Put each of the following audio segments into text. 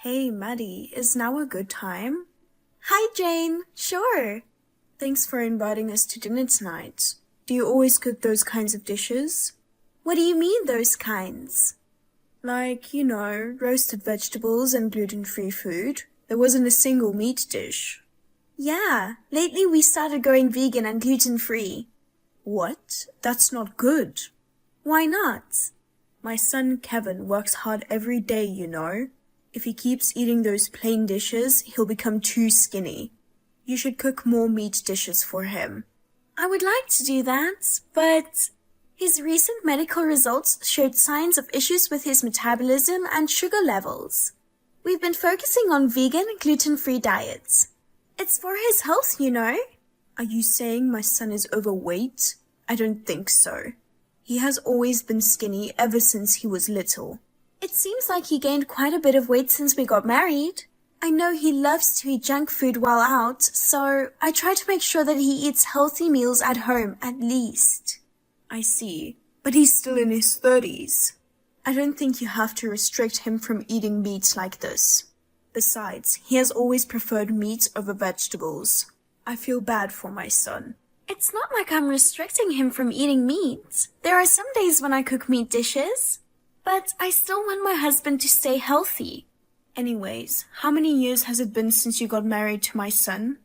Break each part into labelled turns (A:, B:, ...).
A: Hey, Maddie, is now a good time?
B: Hi, Jane. Sure.
A: Thanks for inviting us to dinner tonight. Do you always cook those kinds of dishes?
B: What do you mean, those kinds?
A: Like, roasted vegetables and gluten-free food. There wasn't a single meat dish.
B: Yeah, lately we started going vegan and gluten-free.
A: What? That's not good.
B: Why not?
A: My son Kevin works hard every day, If he keeps eating those plain dishes, he'll become too skinny. You should cook more meat dishes for him.
B: I would like to do that, but his recent medical results showed signs of issues with his metabolism and sugar levels. We've been focusing on vegan, gluten-free diets. It's for his health,
A: Are you saying my son is overweight? I don't think so. He has always been skinny ever since he was little.
B: It seems like he gained quite a bit of weight since we got married. I know he loves to eat junk food while out, so I try to make sure that he eats healthy meals at home at least.
A: I see, but he's still in his 30s. I don't think you have to restrict him from eating meat like this. Besides, he has always preferred meat over vegetables. I feel bad for my son.
B: It's not like I'm restricting him from eating meat. There are some days when I cook meat dishes, but I still want my husband to stay healthy.
A: Anyways, how many years has it been since you got married to my son?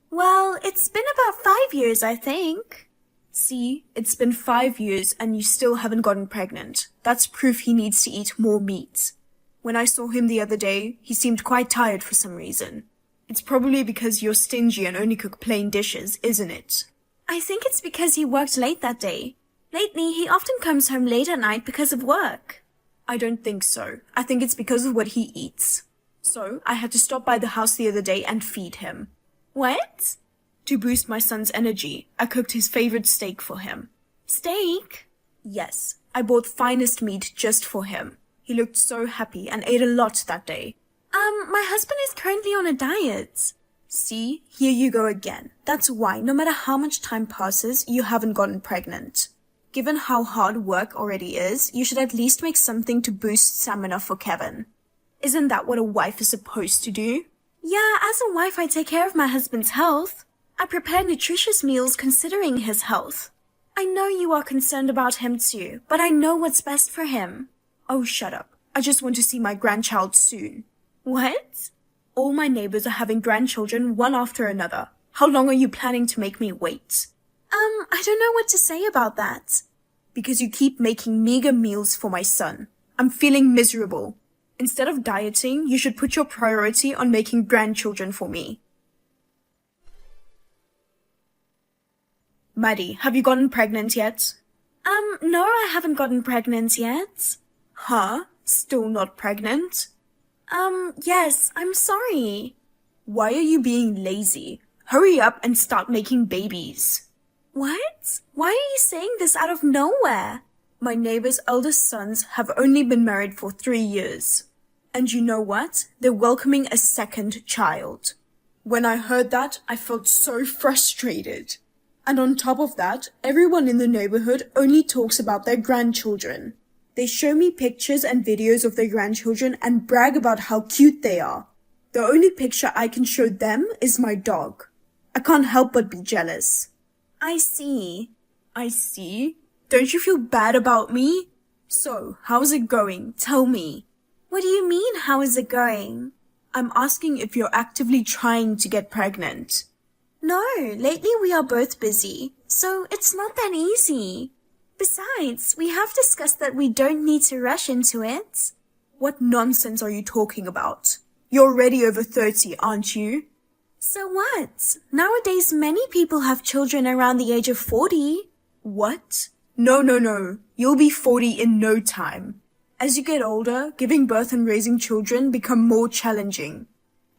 B: Well, it's been about 5 years, I think.
A: See, it's been 5 years and you still haven't gotten pregnant. That's proof he needs to eat more meat. When I saw him the other day, he seemed quite tired for some reason. It's probably because you're stingy and only cook plain dishes, isn't it?
B: I think it's because he worked late that day. Lately, he often comes home late at night because of work.
A: I don't think so. I think it's because of what he eats. So, I had to stop by the house the other day and feed him.
B: What?
A: To boost my son's energy, I cooked his favorite steak for him.
B: Steak?
A: Yes, I bought finest meat just for him. He looked so happy and ate a lot that day.
B: My husband is currently on a diet.
A: See, here you go again. That's why, no matter how much time passes, you haven't gotten pregnant. Given how hard work already is, you should at least make something to boost stamina for Kevin. Isn't that what a wife is supposed to do?
B: Yeah, as a wife, I take care of my husband's health. I prepare nutritious meals considering his health. I know you are concerned about him too, but I know what's best for him.
A: Oh, shut up. I just want to see my grandchild soon.
B: What?
A: All my neighbors are having grandchildren one after another. How long are you planning to make me wait?
B: I don't know what to say about that.
A: Because you keep making meager meals for my son. I'm feeling miserable. Instead of dieting, you should put your priority on making grandchildren for me. Maddie, have you gotten pregnant yet?
B: No, I haven't gotten pregnant yet.
A: Huh? Still not pregnant?
B: Yes, I'm sorry.
A: Why are you being lazy? Hurry up and start making babies.
B: What? Why are you saying this out of nowhere?
A: My neighbor's eldest sons have only been married for 3 years. And you know what? They're welcoming a second child. When I heard that, I felt so frustrated. And on top of that, everyone in the neighborhood only talks about their grandchildren. They show me pictures and videos of their grandchildren and brag about how cute they are. The only picture I can show them is my dog. I can't help but be jealous.
B: I see.
A: I see? Don't you feel bad about me? So, how's it going? Tell me.
B: What do you mean, how is it going?
A: I'm asking if you're actively trying to get pregnant.
B: No, lately we are both busy, so it's not that easy. Besides, we have discussed that we don't need to rush into it.
A: What nonsense are you talking about? You're already over 30, aren't you?
B: So what? Nowadays many people have children around the age of 40.
A: What? No. You'll be 40 in no time. As you get older, giving birth and raising children become more challenging.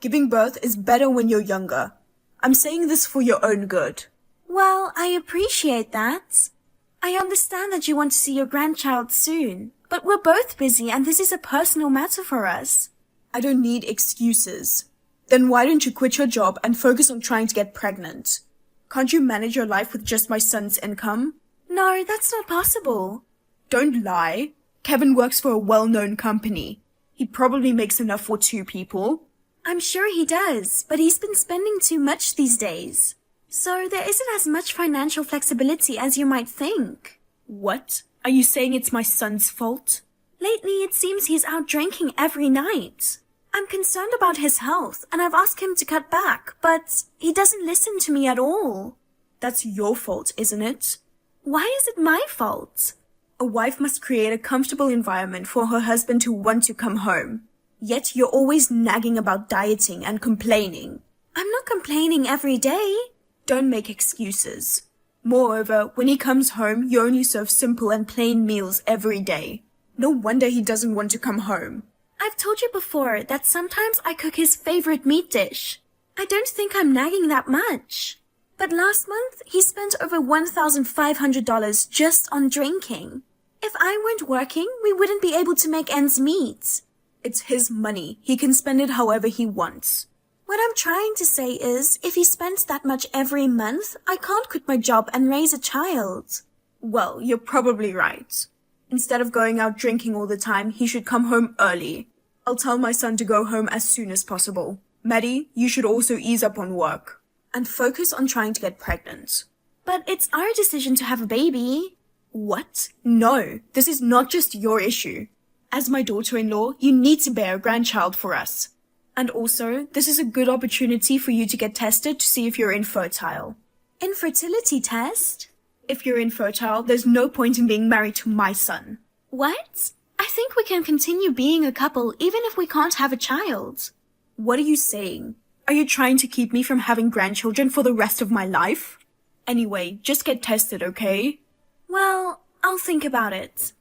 A: Giving birth is better when you're younger. I'm saying this for your own good.
B: Well, I appreciate that. I understand that you want to see your grandchild soon, but we're both busy and this is a personal matter for us.
A: I don't need excuses. Then why don't you quit your job and focus on trying to get pregnant? Can't you manage your life with just my son's income?
B: No, that's not possible.
A: Don't lie. Kevin works for a well-known company. He probably makes enough for 2 people.
B: I'm sure he does, but he's been spending too much these days. So there isn't as much financial flexibility as you might think.
A: What? Are you saying it's my son's fault?
B: Lately, it seems he's out drinking every night. I'm concerned about his health, and I've asked him to cut back, but he doesn't listen to me at all.
A: That's your fault, isn't it?
B: Why is it my fault?
A: A wife must create a comfortable environment for her husband to want to come home. Yet you're always nagging about dieting and complaining.
B: I'm not complaining every day.
A: Don't make excuses. Moreover, when he comes home, you only serve simple and plain meals every day. No wonder he doesn't want to come home.
B: I've told you before that sometimes I cook his favorite meat dish. I don't think I'm nagging that much. But last month, he spent over $1,500 just on drinking. If I weren't working, we wouldn't be able to make ends meet.
A: It's his money. He can spend it however he wants.
B: What I'm trying to say is, if he spends that much every month, I can't quit my job and raise a child.
A: Well, you're probably right. Instead of going out drinking all the time, he should come home early. I'll tell my son to go home as soon as possible. Maddie, you should also ease up on work and focus on trying to get pregnant.
B: But it's our decision to have a baby.
A: What? No, this is not just your issue. As my daughter-in-law, you need to bear a grandchild for us. And also, this is a good opportunity for you to get tested to see if you're infertile.
B: Infertility test?
A: If you're infertile, there's no point in being married to my son.
B: What? I think we can continue being a couple even if we can't have a child.
A: What are you saying? Are you trying to keep me from having grandchildren for the rest of my life? Anyway, just get tested, okay?
B: Well, I'll think about it.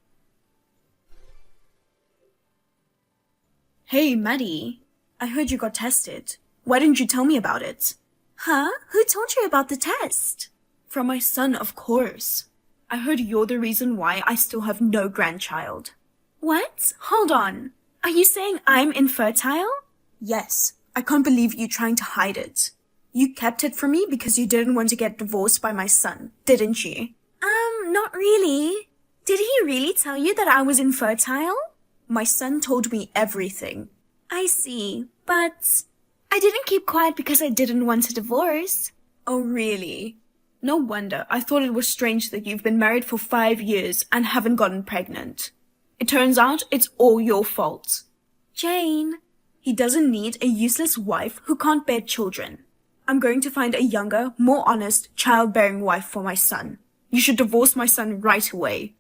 A: Hey, Maddie. I heard you got tested. Why didn't you tell me about it?
B: Huh? Who told you about the test?
A: From my son, of course. I heard you're the reason why I still have no grandchild.
B: What? Hold on. Are you saying I'm infertile?
A: Yes. I can't believe you trying to hide it. You kept it from me because you didn't want to get divorced by my son, didn't you?
B: Not really. Did he really tell you that I was infertile?
A: My son told me everything.
B: I see, but I didn't keep quiet because I didn't want a divorce.
A: Oh, really? No wonder. I thought it was strange that you've been married for 5 years and haven't gotten pregnant. It turns out it's all your fault.
B: Jane.
A: He doesn't need a useless wife who can't bear children. I'm going to find a younger, more honest, childbearing wife for my son. You should divorce my son right away.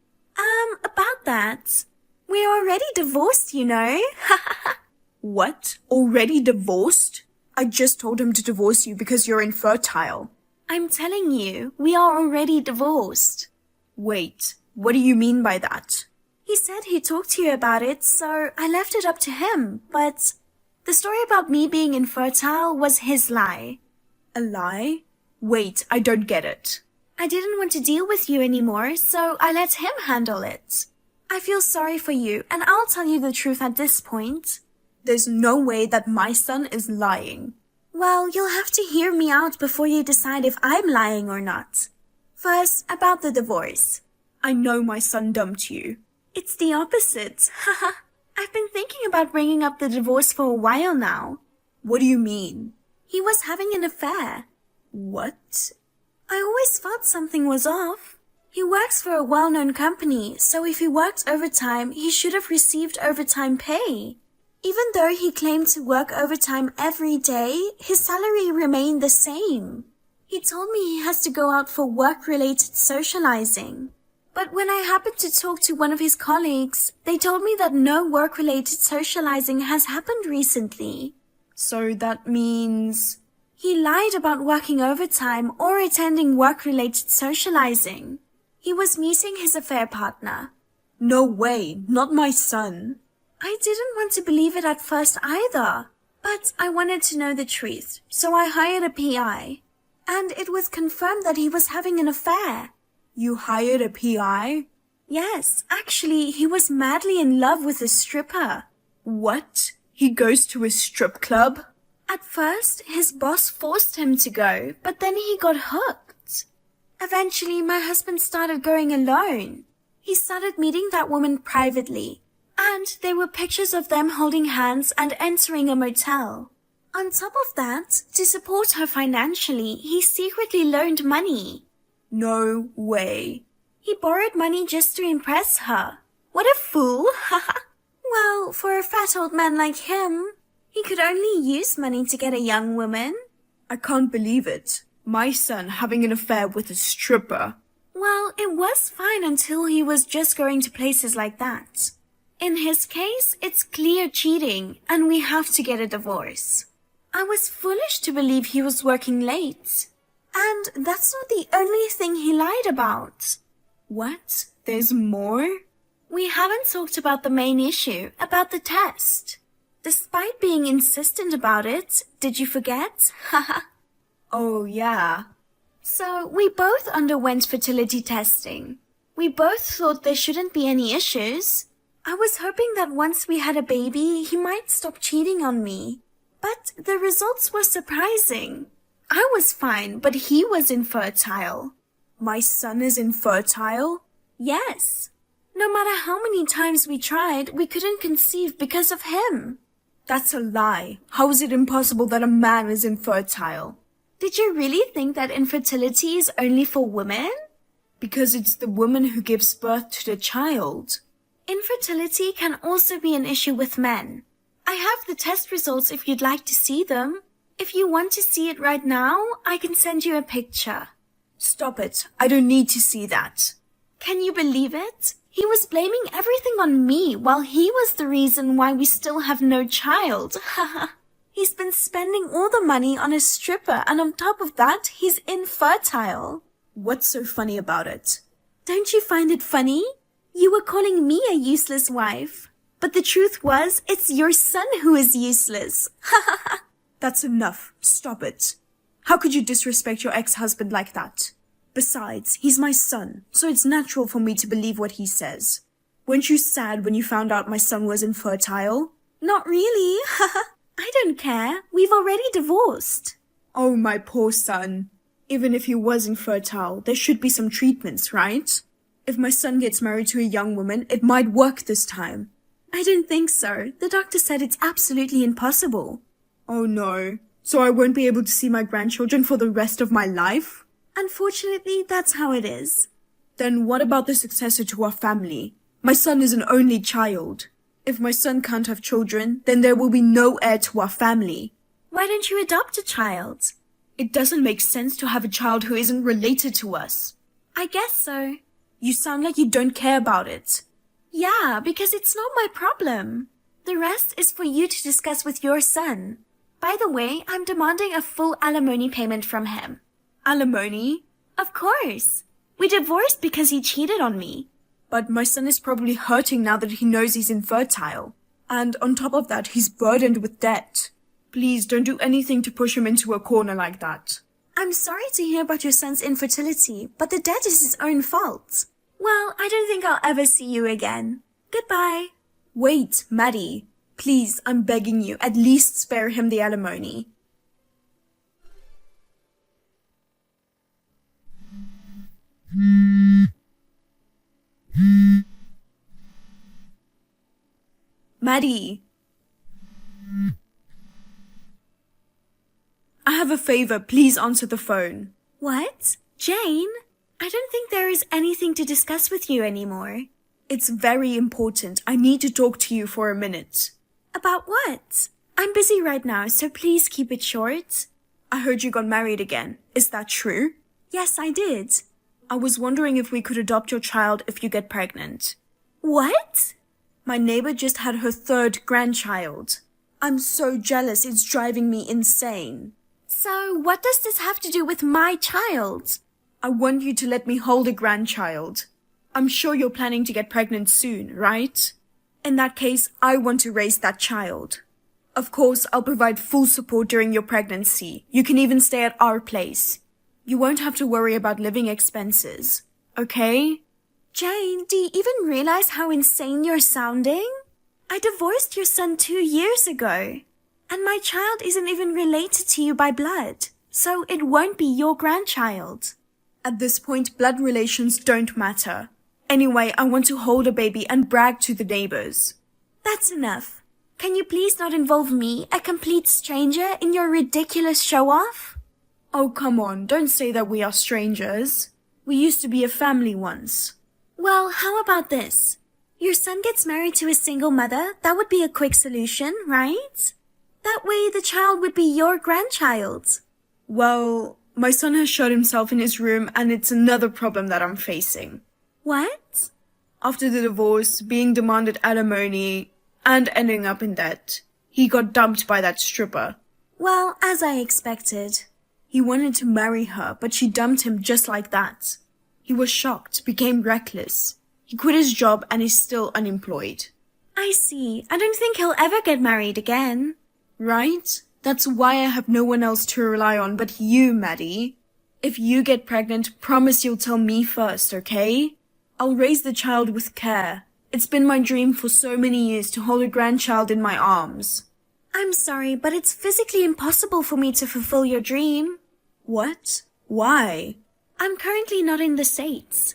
B: About that. We're already divorced, you know.
A: What? Already divorced? I just told him to divorce you because you're infertile.
B: I'm telling you, we are already divorced.
A: Wait, what do you mean by that?
B: He said he'd talk to you about it, so I left it up to him, but the story about me being infertile was his lie.
A: A lie? Wait, I don't get it.
B: I didn't want to deal with you anymore, so I let him handle it. I feel sorry for you, and I'll tell you the truth at this point.
A: There's no way that my son is lying.
B: Well, you'll have to hear me out before you decide if I'm lying or not. First, about the divorce.
A: I know my son dumped you.
B: It's the opposite. Haha. I've been thinking about bringing up the divorce for a while now.
A: What do you mean?
B: He was having an affair.
A: What?
B: I always thought something was off. He works for a well-known company, so if he worked overtime, he should have received overtime pay. Even though he claimed to work overtime every day, his salary remained the same. He told me he has to go out for work-related socializing. But when I happened to talk to one of his colleagues, they told me that no work-related socializing has happened recently.
A: So that means...
B: He lied about working overtime or attending work-related socializing. He was meeting his affair partner.
A: No way, not my son.
B: I didn't want to believe it at first either, but I wanted to know the truth, so I hired a PI. And it was confirmed that he was having an affair.
A: You hired a PI?
B: Yes, actually, he was madly in love with a stripper.
A: What? He goes to a strip club?
B: At first, his boss forced him to go, but then he got hooked. Eventually, my husband started going alone. He started meeting that woman privately. And there were pictures of them holding hands and entering a motel. On top of that, to support her financially, he secretly loaned money.
A: No way.
B: He borrowed money just to impress her. What a fool! Well, for a fat old man like him, he could only use money to get a young woman.
A: I can't believe it. My son having an affair with a stripper.
B: Well, it was fine until he was just going to places like that. In his case, it's clear cheating, and we have to get a divorce. I was foolish to believe he was working late. And that's not the only thing he lied about.
A: What? There's more?
B: We haven't talked about the main issue, about the test. Despite being insistent about it, did you forget?
A: Oh, yeah.
B: So, we both underwent fertility testing. We both thought there shouldn't be any issues. I was hoping that once we had a baby, he might stop cheating on me. But the results were surprising. I was fine, but he was infertile.
A: My son is infertile?
B: Yes. No matter how many times we tried, we couldn't conceive because of him.
A: That's a lie. How is it impossible that a man is infertile?
B: Did you really think that infertility is only for women?
A: Because it's the woman who gives birth to the child.
B: Infertility can also be an issue with men. I have the test results if you'd like to see them. If you want to see it right now, I can send you a picture.
A: Stop it. I don't need to see that.
B: Can you believe it? He was blaming everything on me while he was the reason why we still have no child. He's been spending all the money on a stripper, and on top of that, he's infertile.
A: What's so funny about it?
B: Don't you find it funny? You were calling me a useless wife. But the truth was, it's your son who is useless.
A: That's enough. Stop it. How could you disrespect your ex-husband like that? Besides, he's my son, so it's natural for me to believe what he says. Weren't you sad when you found out my son was infertile?
B: Not really. I don't care. We've already divorced.
A: Oh, my poor son. Even if he was infertile, there should be some treatments, right? If my son gets married to a young woman, it might work this time.
B: I don't think so. The doctor said it's absolutely impossible.
A: Oh no. So I won't be able to see my grandchildren for the rest of my life?
B: Unfortunately, that's how it is.
A: Then what about the successor to our family? My son is an only child. If my son can't have children, then there will be no heir to our family.
B: Why don't you adopt a child?
A: It doesn't make sense to have a child who isn't related to us.
B: I guess so.
A: You sound like you don't care about it.
B: Yeah, because it's not my problem. The rest is for you to discuss with your son. By the way, I'm demanding a full alimony payment from him.
A: Alimony?
B: Of course. We divorced because he cheated on me.
A: But my son is probably hurting now that he knows he's infertile. And on top of that, he's burdened with debt. Please don't do anything to push him into a corner like that.
B: I'm sorry to hear about your son's infertility, but the debt is his own fault. Well, I don't think I'll ever see you again. Goodbye.
A: Wait, Maddie. Please, I'm begging you, at least spare him the alimony. Maddie. I have a favor. Please answer the phone.
B: What? Jane? I don't think there is anything to discuss with you anymore.
A: It's very important. I need to talk to you for a minute.
B: About what? I'm busy right now, so please keep it short.
A: I heard you got married again. Is that true?
B: Yes, I did.
A: I was wondering if we could adopt your child if you get pregnant.
B: What?
A: My neighbor just had her 3rd grandchild. I'm so jealous, it's driving me insane.
B: So, what does this have to do with my child?
A: I want you to let me hold a grandchild. I'm sure you're planning to get pregnant soon, right? In that case, I want to raise that child. Of course, I'll provide full support during your pregnancy. You can even stay at our place. You won't have to worry about living expenses, okay?
B: Jane, do you even realize how insane you're sounding? I divorced your son 2 years ago. And my child isn't even related to you by blood, so it won't be your grandchild.
A: At this point, blood relations don't matter. Anyway, I want to hold a baby and brag to the neighbors.
B: That's enough. Can you please not involve me, a complete stranger, in your ridiculous show-off?
A: Oh, come on, don't say that we are strangers. We used to be a family once.
B: Well, how about this? Your son gets married to a single mother. That would be a quick solution, right? That way the child would be your grandchild.
A: Well, my son has shut himself in his room and it's another problem that I'm facing.
B: What?
A: After the divorce, being demanded alimony, and ending up in debt, he got dumped by that stripper.
B: Well, as I expected.
A: He wanted to marry her, but she dumped him just like that. He was shocked, became reckless. He quit his job and is still unemployed.
B: I see. I don't think he'll ever get married again.
A: Right? That's why I have no one else to rely on but you, Maddie. If you get pregnant, promise you'll tell me first, okay? I'll raise the child with care. It's been my dream for so many years to hold a grandchild in my arms.
B: I'm sorry, but it's physically impossible for me to fulfill your dream.
A: What? Why?
B: I'm currently not in the States.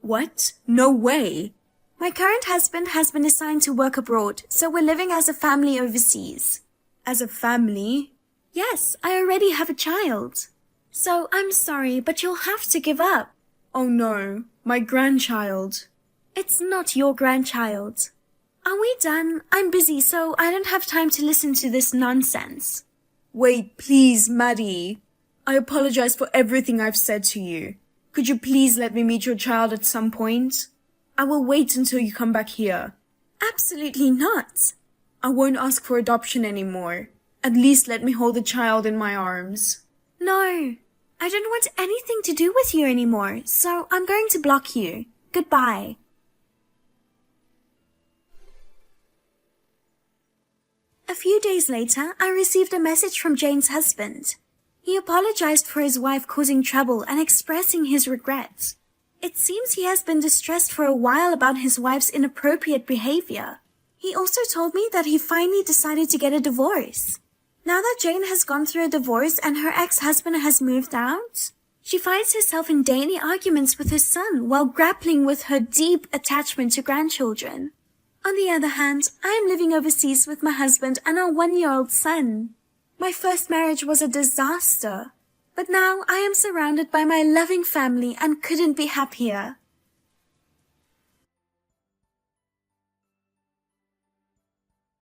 A: What? No way.
B: My current husband has been assigned to work abroad, so we're living as a family overseas.
A: As a family?
B: Yes, I already have a child. So I'm sorry, but you'll have to give up.
A: Oh no, my grandchild.
B: It's not your grandchild. Are we done? I'm busy, so I don't have time to listen to this nonsense.
A: Wait, please, Maddie. I apologize for everything I've said to you. Could you please let me meet your child at some point? I will wait until you come back here.
B: Absolutely not.
A: I won't ask for adoption anymore. At least let me hold the child in my arms.
B: No, I don't want anything to do with you anymore, so I'm going to block you. Goodbye. A few days later, I received a message from Jane's husband. He apologized for his wife causing trouble and expressing his regrets. It seems he has been distressed for a while about his wife's inappropriate behavior. He also told me that he finally decided to get a divorce. Now that Jane has gone through a divorce and her ex-husband has moved out, she finds herself in daily arguments with her son while grappling with her deep attachment to grandchildren. On the other hand, I am living overseas with my husband and our 1-year-old son. My first marriage was a disaster, but now I am surrounded by my loving family and couldn't be happier.